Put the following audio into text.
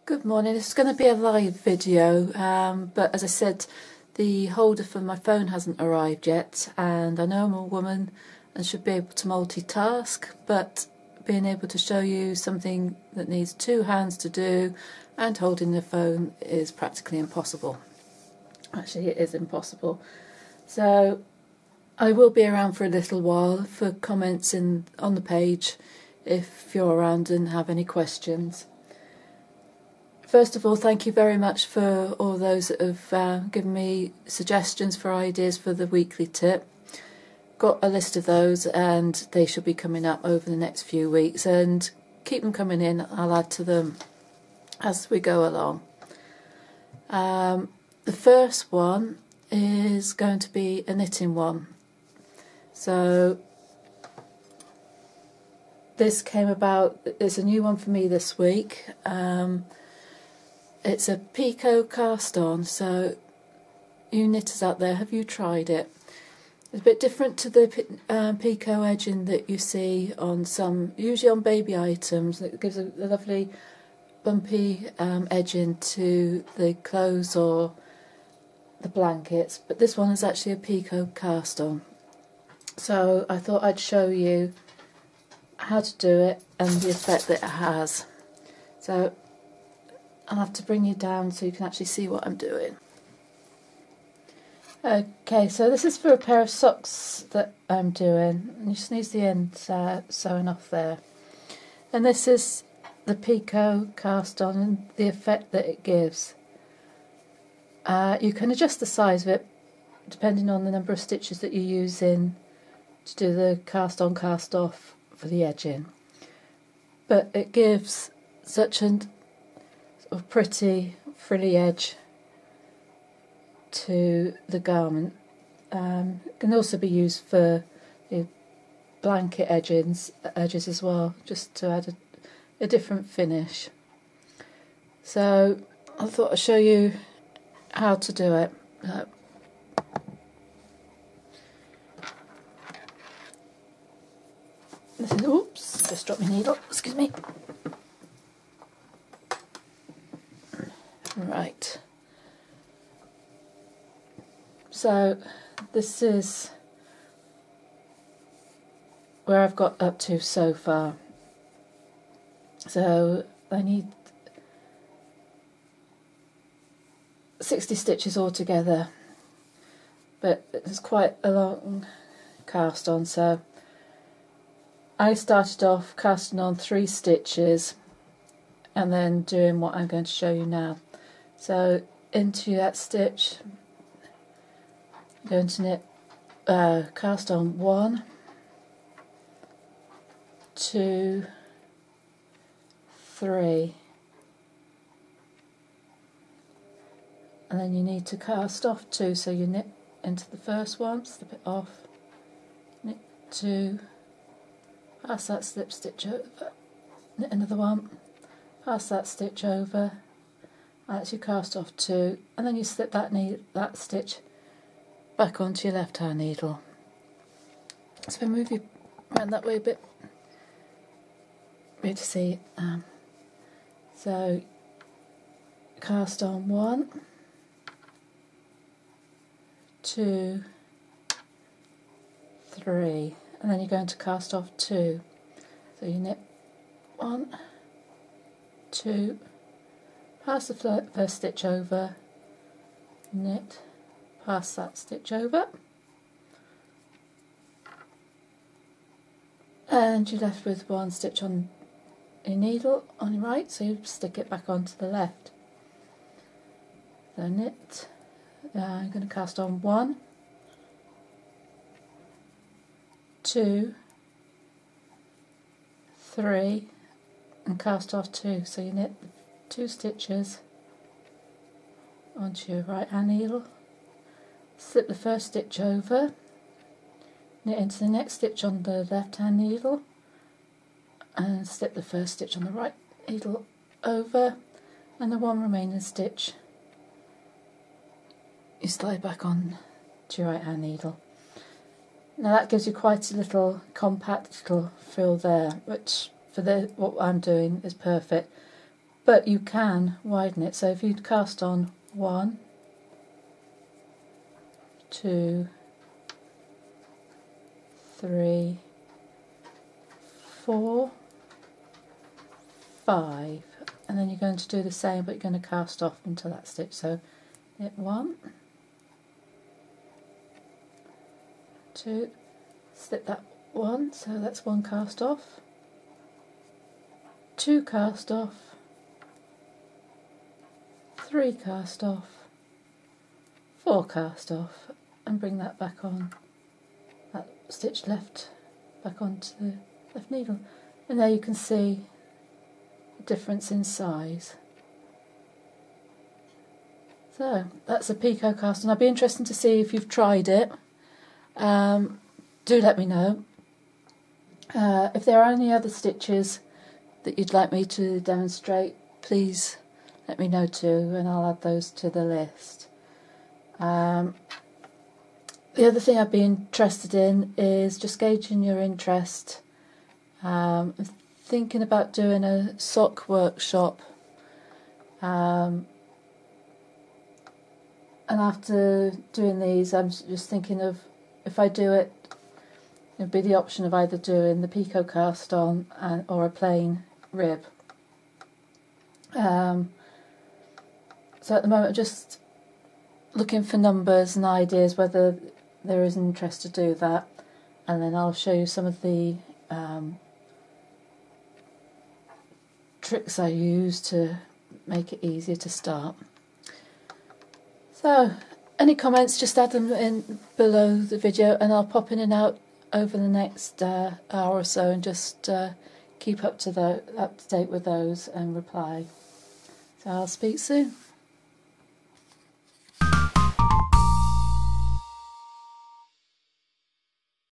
Good morning. This is going to be a live video, but as I said, the holder for my phone hasn't arrived yet, and I know I'm a woman and should be able to multitask, but being able to show you something that needs two hands to do and holding the phone is practically impossible. Actually, it is impossible. So I will be around for a little while for comments on the page if you're around and have any questions. First of all, thank you very much for all those that have given me suggestions for ideas for the weekly tip. Got a list of those and they should be coming up over the next few weeks, and keep them coming in. I'll add to them as we go along. The first one is going to be a knitting one. So this came about, it's a new one for me this week. It's a Picot Cast On, so you knitters out there, have you tried it? It's a bit different to the Picot edging that you see on some, usually on baby items. It gives a lovely bumpy edging to the clothes or the blankets, but this one is actually a Picot Cast On. So I thought I'd show you how to do it and the effect that it has. So I'll have to bring you down so you can actually see what I'm doing. Okay, so this is for a pair of socks that I'm doing, and you just need the end sewn off there. And this is the Picot Cast On and the effect that it gives. You can adjust the size of it depending on the number of stitches that you're using to do the cast on cast off for the edging. But it gives such a pretty frilly edge to the garment. It can also be used for blanket edges as well, just to add a different finish. So I thought I'd show you how to do it. Oops, just dropped my needle, excuse me. Right, so this is where I've got up to so far. So I need 60 stitches altogether, but it's quite a long cast on, so I started off casting on 3 stitches and then doing what I'm going to show you now. So into that stitch, I'm going to knit, cast on 1, 2, 3, and then you need to cast off 2, so you knit into the first one, slip it off, knit 2, pass that slip stitch over, knit another one, pass that stitch over, that's your cast off 2, and then you slip that stitch back onto your left hand needle. So move you around that way a bit to see. So cast on 1, 2, 3, and then you're going to cast off 2. So you knit 1, 2, pass the first stitch over, knit, pass that stitch over, and you're left with 1 stitch on your needle on your right, so you stick it back onto the left. So knit, I'm going to cast on 1, 2, 3, and cast off 2, so you knit 2 stitches onto your right hand needle, slip the first stitch over, knit into the next stitch on the left hand needle, and slip the first stitch on the right needle over, and the 1 remaining stitch you slide back on to your right hand needle. Now that gives you quite a little compact little frill there, which for what I'm doing is perfect. but you can widen it. So if you cast on 1, 2, 3, 4, 5, and then you're going to do the same, but you're going to cast off into that stitch. So hit 1, 2, slip that 1, so that's 1 cast off, 2 cast off, 3 cast off, 4 cast off, and bring that back on, that stitch left back onto the left needle, and there you can see the difference in size. So that's a Picot Cast On. I'd be interested to see if you've tried it. Do let me know. If there are any other stitches that you'd like me to demonstrate, please let me know too, and I'll add those to the list. The other thing I'd be interested in is just gauging your interest. I'm thinking about doing a sock workshop, and after doing these I'm just thinking of, if I do it, it'd be the option of either doing the Picot Cast On or a plain rib. So at the moment I'm just looking for numbers and ideas whether there is an interest to do that, and then I'll show you some of the tricks I use to make it easier to start. So any comments, just add them in below the video, and I'll pop in and out over the next hour or so and just keep up to date with those and reply. So I'll speak soon.